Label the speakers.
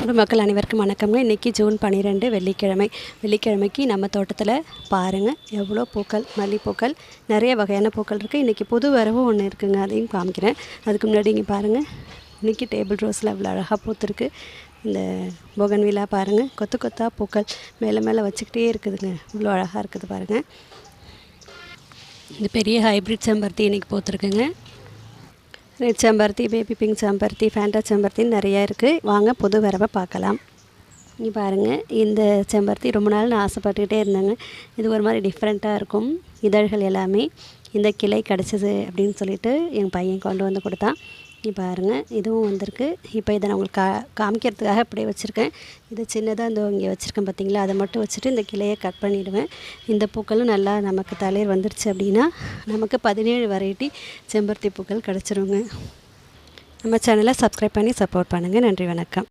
Speaker 1: குடும்ப மக்கள் அனைவருக்கும் வணக்கம்ங்க. இன்றைக்கி ஜூன் 12 வெள்ளிக்கிழமைக்கு நம்ம தோட்டத்தில் பாருங்கள் எவ்வளோ பூக்கள், மல்லிப்பூக்கள், நிறைய வகையான பூக்கள் இருக்குது. இன்றைக்கி புது வரவும் ஒன்று இருக்குதுங்க, அதையும் காமிக்கிறேன். அதுக்கு முன்னாடி இங்கே பாருங்கள், இன்றைக்கி டேபிள் ரோஸில் அவ்வளோ அழகாக பூத்துருக்கு. இந்த போகன்வில்லா பாருங்கள், கொத்து கொத்தாக பூக்கள் மேலே வச்சுக்கிட்டே இருக்குதுங்க, இவ்வளோ அழகாக இருக்குது பாருங்கள். இந்த பெரிய ஹைப்ரிட் செம்பருத்தி இன்றைக்கி பூத்துருக்குங்க. ரெட் செம்பருத்தி, பேபி பிங்க் செம்பருத்தி, ஃபேண்டா செம்பருத்தின்னு நிறையா இருக்குது. வாங்க புது வரவை பார்க்கலாம். இங்கே பாருங்கள், இந்த செம்பருத்தி ரொம்ப நாள் நான் ஆசைப்பட்டுக்கிட்டே இருந்தேங்க. இது ஒரு மாதிரி டிஃப்ரெண்ட்டாக இருக்கும், இதழ்கள் எல்லாமே. இந்த கிளை கிடச்சிது அப்படின்னு சொல்லிட்டு என் பையன் கொண்டு வந்து கொடுத்தான். இங்கே பாருங்கள், இதுவும் வந்திருக்கு. இப்போ இதை நான் உங்களுக்கு காமிக்கிறதுக்காக அப்படியே வச்சுருக்கேன். இது சின்னதாக இந்த இங்கே வச்சுருக்கேன் பார்த்தீங்களா, அதை மட்டும் வச்சுட்டு இந்த கிளையை கட் பண்ணிவிடுவேன். இந்த பூக்களும் நல்லா நமக்கு தளிர் வந்துருச்சு அப்படின்னா நமக்கு 17 வெரைட்டி செம்பருத்தி பூக்கள் கிடச்சிருங்க. நம்ம சேனலை சப்ஸ்கிரைப் பண்ணி சப்போர்ட் பண்ணுங்கள். நன்றி, வணக்கம்.